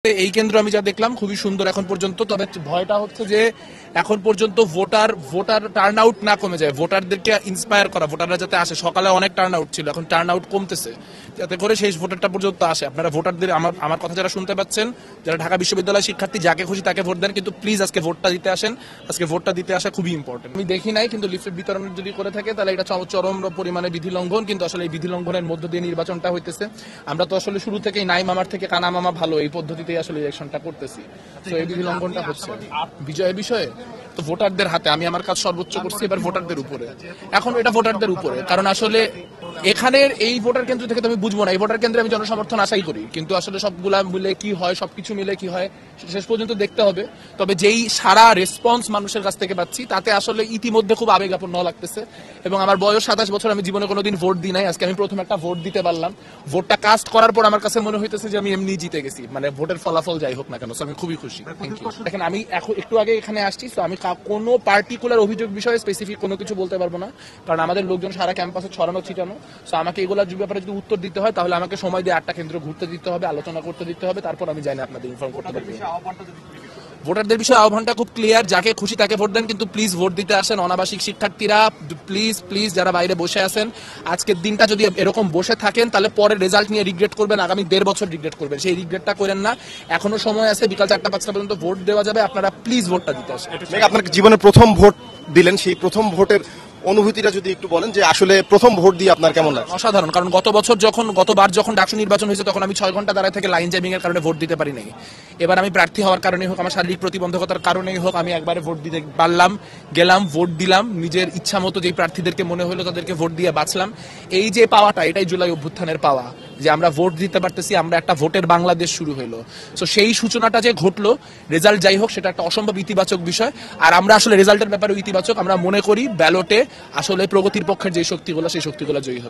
এই কেন্দ্র আমি যা দেখলাম খুবই সুন্দর এখন পর্যন্ত। তবে ভয়টা হচ্ছে যে এখন পর্যন্ত ভোটার টার্ন আউট না কমে যায়, ভোটারদেরকে ইন্সপায়ার করা, ভোটাররা যাতে আসে। সকালে অনেক টার্ন আউট ছিল, এখন টার্ন আউট কমতেছে, যাতে করে শেষ ভোটারটা পর্যন্ত আসে। আপনারা ভোটারদের আমার কথা যারা শুনতে পাচ্ছেন, যারা ঢাকা বিশ্ববিদ্যালয়ের শিক্ষার্থী, যাকে খুশি তাকে ভোট দেন, কিন্তু প্লিজ আজকে ভোটটা দিতে আসেন। আজকে ভোটটা দিতে আসা খুবই ইম্পর্টেন্ট। আমি দেখি নাই, কিন্তু লিফলেট বিতরণ যদি করে থাকে তাহলে এটা চরম পরিমাণে বিধি লঙ্ঘন। কিন্তু আসলে এই বিধি লঙ্ঘনের মধ্য দিয়ে নির্বাচনটা হইতেছে। আমরা তো আসলে শুরু থেকেই নাই মামার থেকে কানা মামা ভালো, এই পদ্ধতিতেই আসলে ইলেকশনটা করতেছি। তো এই বিধি লঙ্ঘনটা হচ্ছে। বিজয়ের বিষয়ে তো ভোটারদের হাতে, আমি আমার কাজ সর্বোচ্চ করছি, এবার ভোটারদের উপরে। এখন এটা ভোটারদের উপরে, কারণ আসলে এখানের এই ভোটার কেন্দ্র থেকে তো আমি বুঝবো না, এই ভোটার কেন্দ্রে আমি জনসমর্থন আশাই করি, কিন্তু আসলে সবগুলা মিলে কি হয়, সবকিছু মিলে কি হয় শেষ পর্যন্ত দেখতে হবে। তবে যেই সারা রেসপন্স মানুষের কাছ থেকে পাচ্ছি, তাতে আসলে ইতিমধ্যে খুব আবেগাপন্ন লাগতেছে। এবং আমার বয়স 27 বছর, আমি জীবনে কোনোদিন ভোট দিই নাই, আজকে আমি প্রথম একটা ভোট দিতে পারলাম। ভোটটা কাস্ট করার পর আমার কাছে মনে হইতেছে যে আমি এমনি জিতে গেছি, মানে ভোটের ফলাফল যাই হোক না কেন। আমি খুবই খুশি। Thank you. দেখেন, আমি এখন একটু আগে এখানে আসছি, তো আমি কোনো পার্টিকুলার অভিযোগ বিষয়ে স্পেসিফিক কোনো কিছু বলতে পারবো না, কারণ আমাদের লোকজন সারা ক্যাম্পাসে ছড়ানো ছিটানো। তো আমাকে এগুলোর ব্যাপারে যদি উত্তর দিতে হয়, তাহলে আমাকে সময় দিয়ে 8টা কেন্দ্র ঘুরতে দিতে হবে, আলোচনা করতে দিতে হবে, তারপর আমি জানি আপনাদের ইনফর্ম করতে পারবো। ভোটারদের বিষয়ে আহ্বানটা খুব ক্লিয়ার, যাকে খুশি তাকে ভোট দেন, কিন্তু প্লিজ ভোট দিতে আসেন। অনাবাসিক শিক্ষার্থীরা প্লিজ যারা বাইরে বসে আছেন, আজকের দিনটা যদি এরকম বসে থাকেন, তাহলে পরে রেজাল্ট নিয়ে রিগ্রেট করবেন, আগামী 1.5 বছর রিগ্রেট করবেন। সেই রিগ্রেটটা করেন না, এখনো সময় আছে, বিকাল 4টা-5টা পর্যন্ত ভোট দেওয়া যাবে। আপনারা প্লিজ ভোটটা দিতে আসেন। আপনার জীবনের প্রথম ভোট দিলেন, সেই প্রথম ভোটের অনুভূতিটা যদি একটু বলেন, যে আসলে প্রথম ভোট দিয়ে আপনার কেমন লাগে? অসাধারণ, কারণ গতবার যখন ডাকসু নির্বাচন হয়েছে, তখন আমি 6 ঘন্টা দাঁড়ায় থেকে লাইন জ্যামিং এর কারণে ভোট দিতে পারি নাই। এবার আমি প্রার্থী হওয়ার কারণেই হোক, আমার শারীরিক প্রতিবন্ধকতার কারণেই হোক, আমি একবারে ভোট দিতে পারলাম, গেলাম, ভোট দিলাম, নিজের ইচ্ছা মতো যেই প্রার্থীদেরকে মনে হলো তাদেরকে ভোট দিয়ে বাঁচলাম। এই যে পাওয়াটা, এটাই জুলাই অভ্যুত্থানের পাওয়া, যে আমরা ভোট দিতে পারতেছি, আমরা একটা ভোটের বাংলাদেশ শুরু হলো। তো সেই সূচনাটা যে ঘটলো, রেজাল্ট যাই হোক, সেটা একটা অসম্ভব ইতিবাচক বিষয়। আর আমরা আসলে রেজাল্টের ব্যাপারে ইতিবাচক, আমরা মনে করি ব্যালটে আসলে প্রগতির পক্ষের যে শক্তিগুলো, সেই শক্তিগুলো জয়ী হবে।